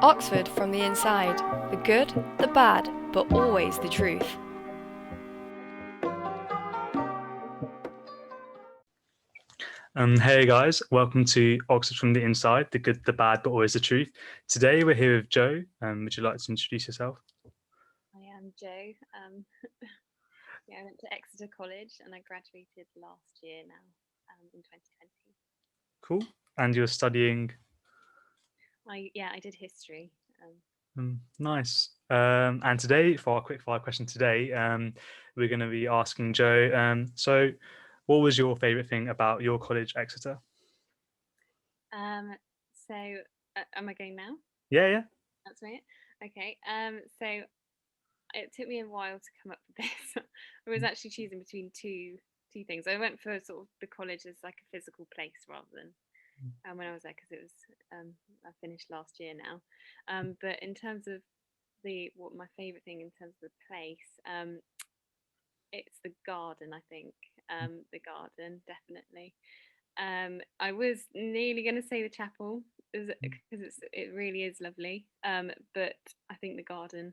Oxford from the inside. The good, the bad, but always the truth. Hey guys, welcome to Oxford from the Inside, the good, the bad, but always the truth. Today we're here with Joe. Would you like to introduce yourself? I am Jo. I went to Exeter College and I graduated last year now, in 2020. Cool. And you're studying. I did history. Nice. And today, for our quickfire question today, we're going to be asking Joe. So, what was your favourite thing about your college, Exeter? Um, so am I going now? Yeah, yeah. That's right. Okay. So it took me a while to come up with this. I was actually choosing between two things. I went for sort of the college as like a physical place rather than when I was there because it was I finished last year now. But in terms of the what my favourite thing in terms of the place, it's the garden. I think the garden definitely. I was nearly going to say the chapel because it really is lovely. But I think the garden,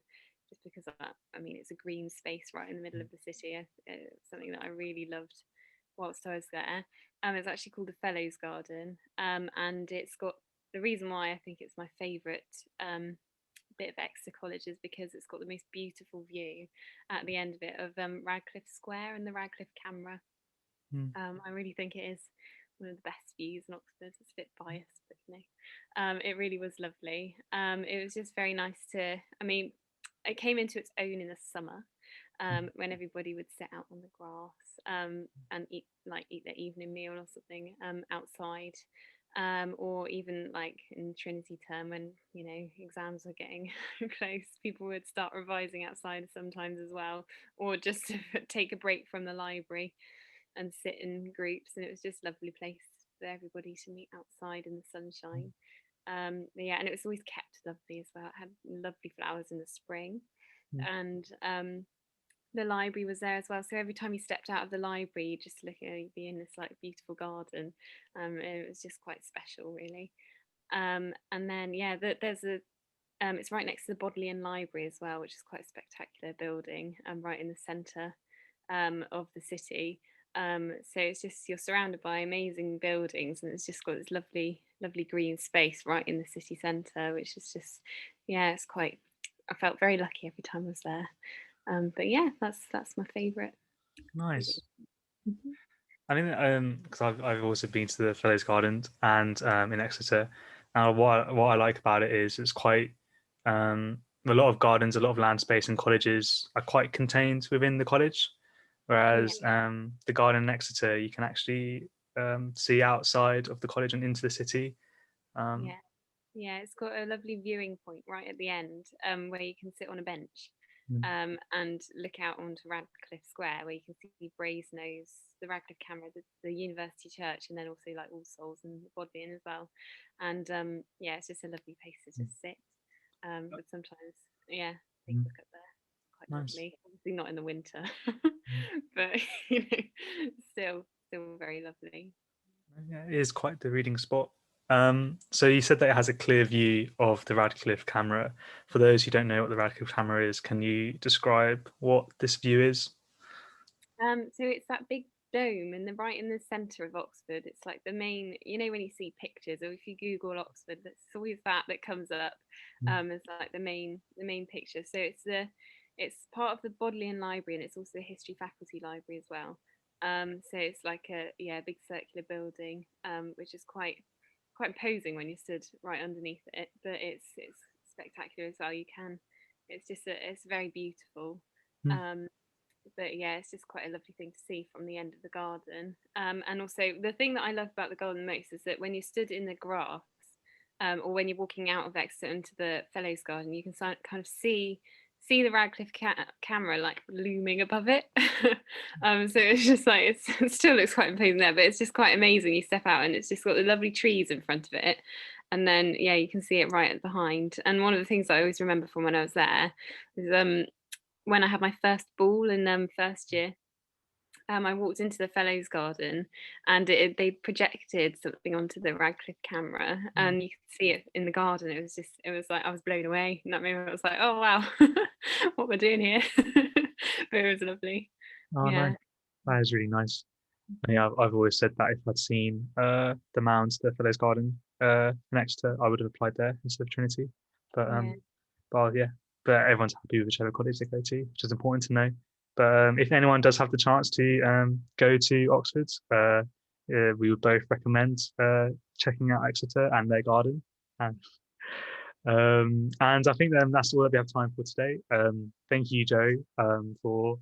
just because of that. I mean, it's a green space right in the middle of the city. It's something that I really loved whilst I was there. It's actually called the Fellows Garden, and it's got the reason why I think it's my favourite bit of Exeter College is because it's got the most beautiful view at the end of it of Radcliffe Square and the Radcliffe Camera. Mm, I really think it is one of the best views in Oxford. It's a bit biased, but it really was lovely. It was just very nice to. I mean, it came into its own in the summer when everybody would sit out on the grass and eat their evening meal or something outside. Or even like in Trinity term when exams were getting close, people would start revising outside sometimes as well, or just to take a break from the library and sit in groups, and it was just a lovely place for everybody to meet outside in the sunshine. Yeah, and it was always kept lovely as well. It had lovely flowers in the spring, mm, and the library was there as well. So every time you stepped out of the library, you just look at you'd be in this like beautiful garden. It was just quite special, really. And then yeah, there's a it's right next to the Bodleian Library as well, which is quite a spectacular building, right in the centre of the city. So it's just you're surrounded by amazing buildings, and it's just got this lovely, lovely green space right in the city centre, which is just yeah, it's quite. I felt very lucky every time I was there. But yeah, that's my favourite. nice. Mhm. I mean, because I've also been to the Fellows Gardens and in Exeter. Now, what I like about it is it's quite a lot of gardens, a lot of land space, and colleges are quite contained within the college. Yeah, Whereas the garden in Exeter, you can actually see outside of the college and into the city. Um, yeah. Yeah, it's got a lovely viewing point right at the end, where you can sit on a bench, mm, and look out onto Radcliffe Square, where you can see Brasenose, the Radcliffe Camera, the University Church, and then also like All Souls and Bodleian as well. And yeah, it's just a lovely place to mm, just sit. But sometimes, yeah, take mm, a look up there. Quite nice. lovely. Obviously not in the winter, Mm. but you know, still very lovely. Yeah, it is quite the reading spot. So you said that it has a clear view of the Radcliffe camera. For those who don't know what the Radcliffe camera is, can you describe what this view is? So it's that big dome in the right in the centre of Oxford. It's like the main, when you see pictures, or if you Google Oxford, it's always that comes up Mm, as like the main picture. So it's part of the Bodleian Library, and it's also a history faculty library as well. So it's like a big circular building, which is quite imposing when you stood right underneath it. But it's spectacular as well. It's very beautiful. mm, Um, but yeah, it's just quite a lovely thing to see from the end of the garden. And also, the thing that I love about the garden most is that when you stood in the grass, or when you're walking out of Exeter into the Fellows Garden, you can kind of see the Radcliffe camera like looming above it. So it's just like it still looks quite amazing there, but it's just quite amazing. You step out and it's just got the lovely trees in front of it, and then yeah, you can see it right behind. And one of the things I always remember from when I was there is when I had my first ball in first year, I walked into the Fellows Garden, and they projected something onto the Radcliffe camera, and you could see it in the garden. It was like I was blown away in that moment. I was like, oh wow, what we're doing here. But it was lovely. Oh no, Yeah, that is really nice. Yeah, I've always said that if I'd seen the Mounds, the Fellows Garden in Exeter, I would have applied there instead of Trinity. But yeah, yeah, but everyone's happy with whichever college they go to, which is important to know. But if anyone does have the chance to go to Oxford, we would both recommend checking out Exeter and their garden. And and I think that's all that we have time for today. Thank you, Joe, for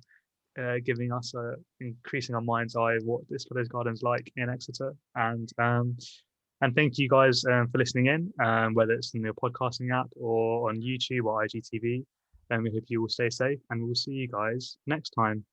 giving us increasing our mind's eye of what this Fellows Garden's like in Exeter, and thank you guys for listening in, whether it's in the podcasting app or on YouTube or IGTV. And we hope you all stay safe, and we'll see you guys next time.